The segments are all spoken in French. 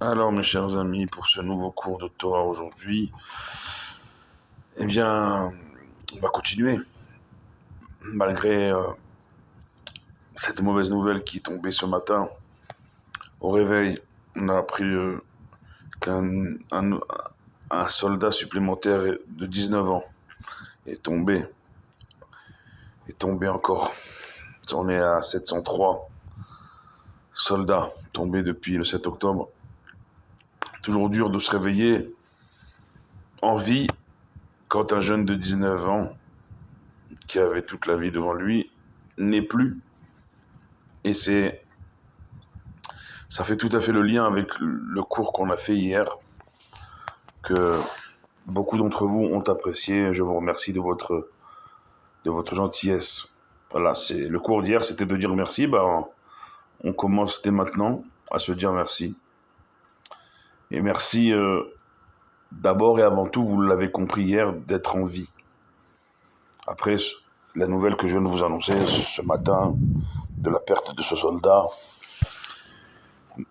Alors, mes chers amis, pour ce nouveau cours de Torah aujourd'hui, eh bien, on va continuer. Malgré cette mauvaise nouvelle qui est tombée ce matin, au réveil, on a appris qu'un soldat supplémentaire de 19 ans est tombé encore. On est à 703 soldats tombés depuis le 7 octobre. Toujours dur de se réveiller en vie quand un jeune de 19 ans, qui avait toute la vie devant lui, n'est plus. Et ça fait tout à fait le lien avec le cours qu'on a fait hier, que beaucoup d'entre vous ont apprécié. Je vous remercie de votre gentillesse. Voilà, le cours d'hier, c'était de dire merci. On commence dès maintenant à se dire merci. Et merci d'abord et avant tout, vous l'avez compris hier, d'être en vie. Après la nouvelle que je viens de vous annoncer ce matin, de la perte de ce soldat,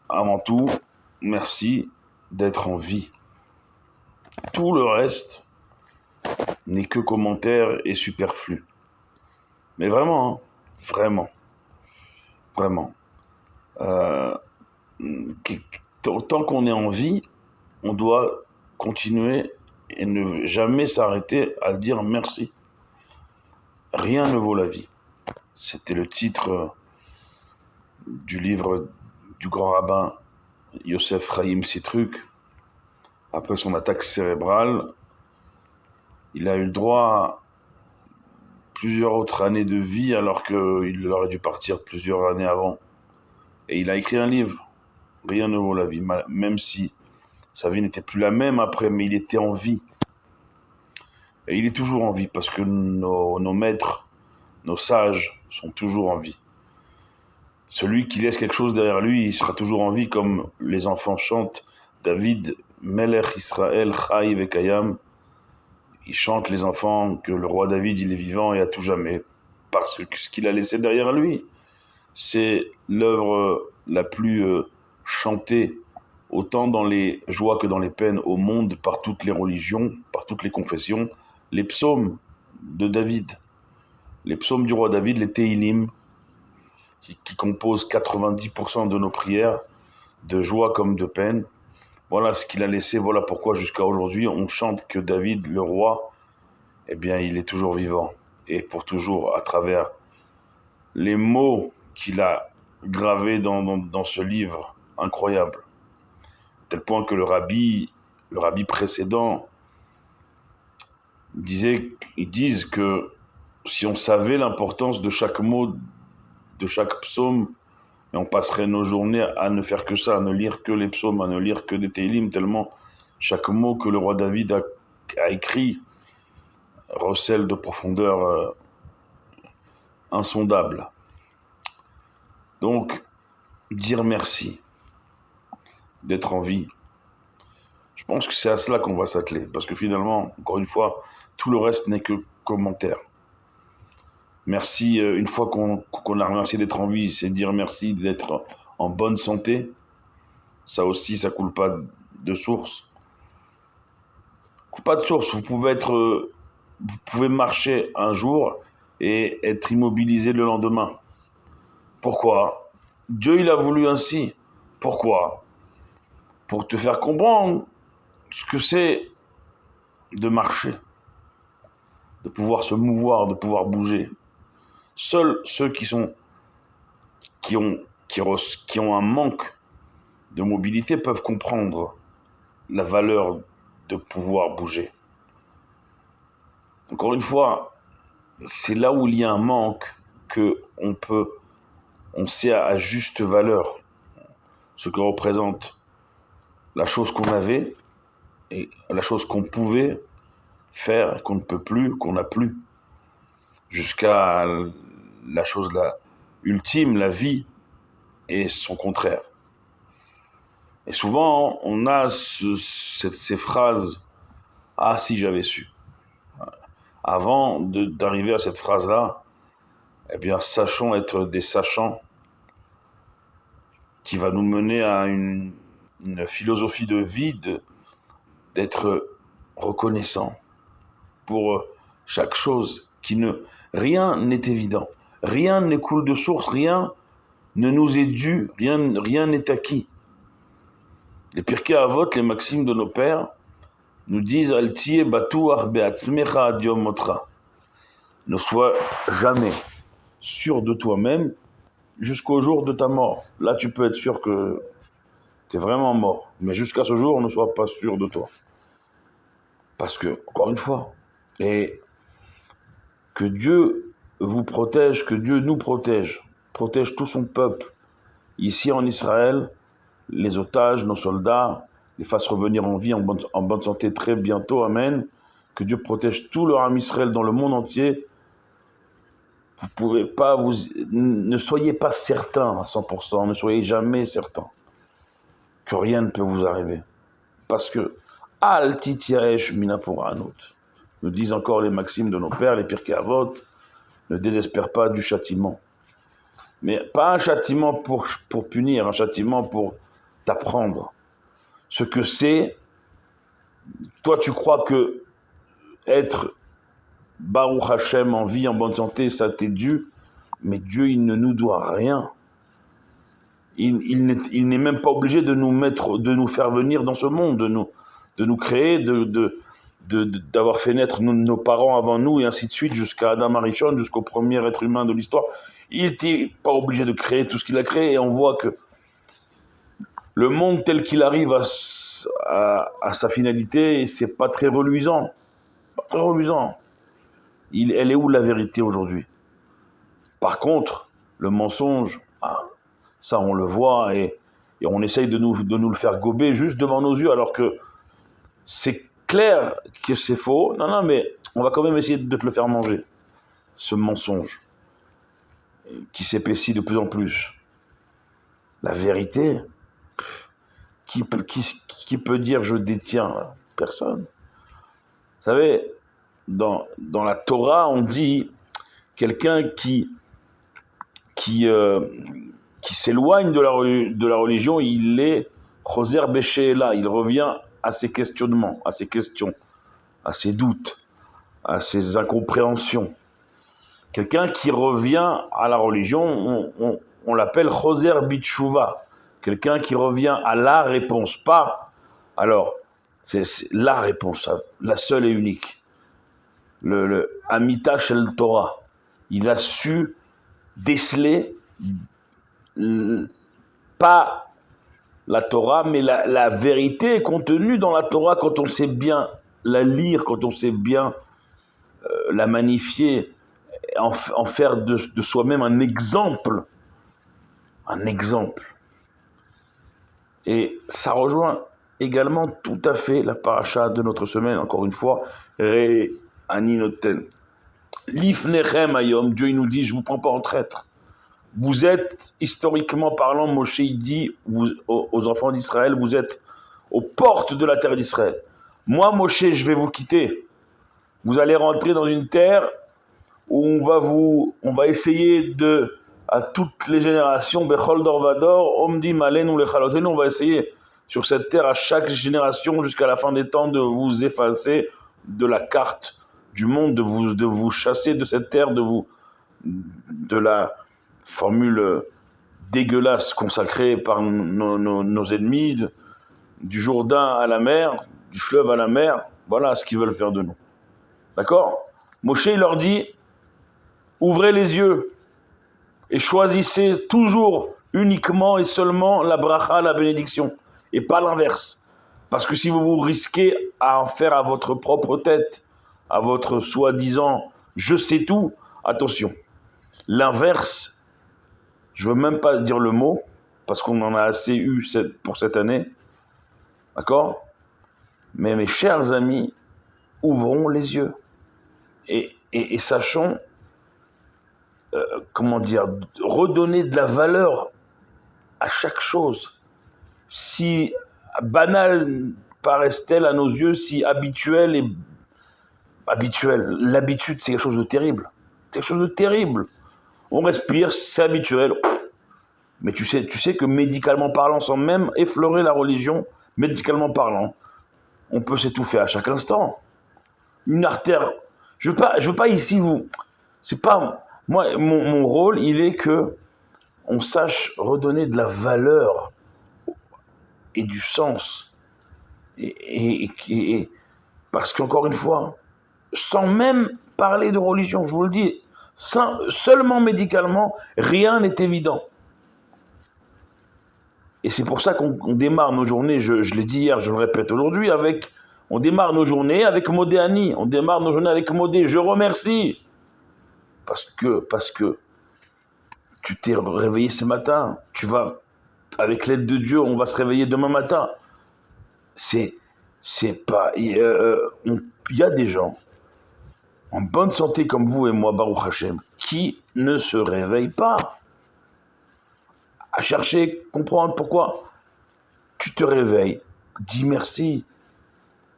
avant tout, merci d'être en vie. Tout le reste n'est que commentaire et superflu. Mais vraiment, hein, vraiment. Euh, Tant qu'on est en vie, on doit continuer et ne jamais s'arrêter à dire merci. Rien ne vaut la vie. C'était le titre du livre du grand rabbin Yosef Chaim Sitruk. Après son attaque cérébrale, il a eu le droit à plusieurs autres années de vie alors qu'il aurait dû partir plusieurs années avant. Et il a écrit un livre, Rien ne vaut la vie, même si sa vie n'était plus la même après, mais il était en vie. Et il est toujours en vie parce que nos maîtres, nos sages sont toujours en vie. Celui qui laisse quelque chose derrière lui, il sera toujours en vie, comme les enfants chantent David, Melech Israël, Chai Vekayam. Ils chantent, les enfants, que le roi David, il est vivant et à tout jamais. Parce que ce qu'il a laissé derrière lui, c'est l'œuvre la plus chantée, autant dans les joies que dans les peines au monde, par toutes les religions, par toutes les confessions, les psaumes de David. Les psaumes du roi David, les Teilim, qui composent 90% de nos prières, de joie comme de peine. Voilà ce qu'il a laissé, voilà pourquoi jusqu'à aujourd'hui, on chante que David, le roi, eh bien, il est toujours vivant. Et pour toujours, à travers les mots qu'il a gravés dans ce livre incroyable. À tel point que le rabbi précédent, ils disent que si on savait l'importance de chaque mot, de chaque psaume, et on passerait nos journées à ne faire que ça, à ne lire que les psaumes, à ne lire que des télim, tellement chaque mot que le roi David a écrit recèle de profondeur insondable. Donc, dire merci, d'être en vie, je pense que c'est à cela qu'on va s'atteler. Parce que finalement, encore une fois, tout le reste n'est que commentaire. Merci, une fois qu'on a remercié d'être en vie, c'est dire merci d'être en bonne santé. Ça aussi, ça coule pas de source. Coule pas de source. Vous pouvez marcher un jour et être immobilisé le lendemain. Pourquoi? Dieu, il a voulu ainsi. Pourquoi? Pour te faire comprendre ce que c'est de marcher, de pouvoir se mouvoir, de pouvoir bouger. Seuls ceux qui ont un manque de mobilité peuvent comprendre la valeur de pouvoir bouger. Encore une fois, c'est là où il y a un manque que on sait à juste valeur ce que représente la chose qu'on avait et la chose qu'on pouvait faire, qu'on ne peut plus, qu'on n'a plus, jusqu'à la chose ultime, la vie, et son contraire. Et souvent, on a ces phrases « Ah, si j'avais su ». Avant d'arriver à cette phrase-là, eh bien, sachons être des sachants qui va nous mener à une une philosophie de vie d'être reconnaissant pour chaque chose rien n'est évident, rien ne coule de source, rien ne nous est dû, rien n'est acquis. Les Pirkei Avot, les maximes de nos pères, nous disent Al tiye batuach be'atzmecha ad yom motra. Ne sois jamais sûr de toi-même jusqu'au jour de ta mort. Là, tu peux être sûr que tu es vraiment mort. Mais jusqu'à ce jour, ne sois pas sûr de toi. Parce que, encore une fois, et que Dieu vous protège, que Dieu nous protège tout son peuple. Ici en Israël, les otages, nos soldats, les fasse revenir en vie, en bonne santé très bientôt. Amen. Que Dieu protège tout le Ham Israël dans le monde entier. Ne soyez pas certains à 100%, ne soyez jamais certains que rien ne peut vous arriver. Parce que Al tityaesh mina poranut, nous disent encore les maximes de nos pères, les Pirkei Avot, ne désespère pas du châtiment. Mais pas un châtiment pour punir, un châtiment pour t'apprendre. Ce que c'est, toi tu crois que être Baruch Hashem en vie, en bonne santé, ça t'est dû, mais Dieu il ne nous doit rien. Il n'est même pas obligé de nous faire venir dans ce monde, de nous créer, d'avoir fait naître nos parents avant nous et ainsi de suite jusqu'à Adam Arishon, jusqu'au premier être humain de l'histoire. Il n'était pas obligé de créer tout ce qu'il a créé et on voit que le monde tel qu'il arrive à sa finalité, c'est pas très reluisant. Pas très reluisant. Elle est où la vérité aujourd'hui? Par contre, le mensonge, ça on le voit et on essaye de nous le faire gober juste devant nos yeux alors que c'est clair que c'est faux. Non, mais on va quand même essayer de te le faire manger. Ce mensonge qui s'épaissit de plus en plus. La vérité, qui peut dire je détiens? Personne. Vous savez, dans la Torah, on dit quelqu'un qui s'éloigne de la religion, il est choser besheela, il revient à ses questionnements, à ses questions, à ses doutes, à ses incompréhensions. Quelqu'un qui revient à la religion, on l'appelle choser bitshuva, quelqu'un qui revient à la réponse, pas. Alors, c'est la réponse, la seule et unique. Le Amita Shel Torah, il a su déceler pas la Torah, mais la vérité contenue dans la Torah quand on sait bien la lire, quand on sait bien la magnifier, en faire de soi-même un exemple. Un exemple. Et ça rejoint également tout à fait la paracha de notre semaine, encore une fois, Re Ani Noten. Lifnechem Ayom, Dieu il nous dit, je ne vous prends pas en traître. Vous êtes, historiquement parlant, Moshe il dit aux enfants d'Israël, vous êtes aux portes de la terre d'Israël. Moi, Moshe, je vais vous quitter. Vous allez rentrer dans une terre où on va essayer à toutes les générations, Bechol Dorvador, Omdi Malen ou les Chalotenu, on va essayer sur cette terre à chaque génération jusqu'à la fin des temps de vous effacer de la carte du monde, de vous chasser de cette terre, de la formule dégueulasse consacrée par nos ennemis, du Jourdain à la mer, du fleuve à la mer, voilà ce qu'ils veulent faire de nous. D'accord? Moshe, il leur dit, ouvrez les yeux et choisissez toujours, uniquement et seulement la bracha, la bénédiction, et pas l'inverse. Parce que si vous vous risquez à en faire à votre propre tête, à votre soi-disant je sais tout, attention. L'inverse, je ne veux même pas dire le mot, parce qu'on en a assez eu pour cette année, d'accord? Mais mes chers amis, ouvrons les yeux et sachons, redonner de la valeur à chaque chose. Si banale paraisse-t-elle à nos yeux, si habituelle et habituelle. L'habitude, c'est quelque chose de terrible. C'est quelque chose de terrible. On respire, c'est habituel. Mais tu sais que médicalement parlant, sans même effleurer la religion, médicalement parlant, on peut s'étouffer à chaque instant. Une artère, je veux pas ici vous, c'est pas, moi, mon rôle, il est que on sache redonner de la valeur et du sens. Parce qu'encore une fois, sans même parler de religion, je vous le dis, seulement médicalement, rien n'est évident. Et c'est pour ça qu'on démarre nos journées, je l'ai dit hier, je le répète aujourd'hui, on démarre nos journées avec Modéani, on démarre nos journées avec Modé, je remercie. Parce que tu t'es réveillé ce matin, avec l'aide de Dieu, on va se réveiller demain matin. C'est pas, il y a des gens en bonne santé comme vous et moi, Baruch Hashem, qui ne se réveillent pas. À chercher, comprendre pourquoi. Tu te réveilles, dis merci.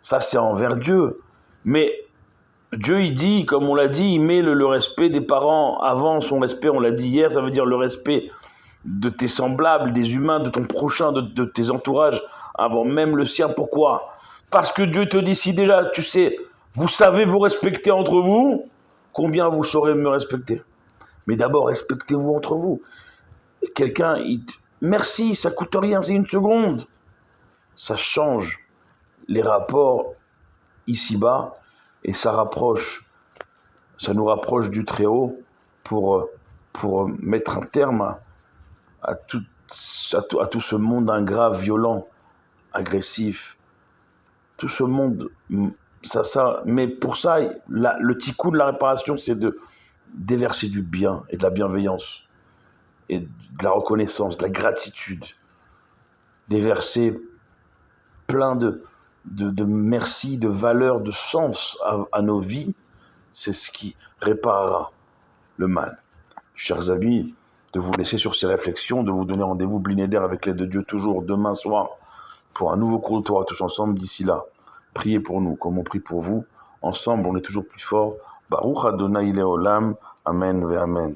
Ça, c'est envers Dieu. Mais Dieu, il dit, comme on l'a dit, il met le respect des parents avant son respect. On l'a dit hier, ça veut dire le respect de tes semblables, des humains, de ton prochain, de tes entourages, avant même le sien. Pourquoi ? Parce que Dieu te dit, si déjà, tu sais, vous savez vous respecter entre vous, combien vous saurez me respecter ? Mais d'abord, respectez-vous entre vous. Quelqu'un, merci, ça coûte rien, c'est une seconde. Ça change les rapports ici-bas et ça nous rapproche du Très-Haut pour mettre un terme à tout ce monde ingrat, violent, agressif. Tout ce monde, mais pour ça, le tikkun de la réparation, c'est de déverser du bien et de la bienveillance et de la reconnaissance, de la gratitude, déverser plein de merci, de valeur, de sens à nos vies. C'est ce qui réparera le mal. Chers amis, de vous laisser sur ces réflexions, de vous donner rendez-vous blinédaire avec l'aide de Dieu toujours demain soir pour un nouveau cours de Torah tous ensemble. D'ici là, priez pour nous comme on prie pour vous. Ensemble, on est toujours plus fort. Baruch Adonai Leolam. Amen ve Amen.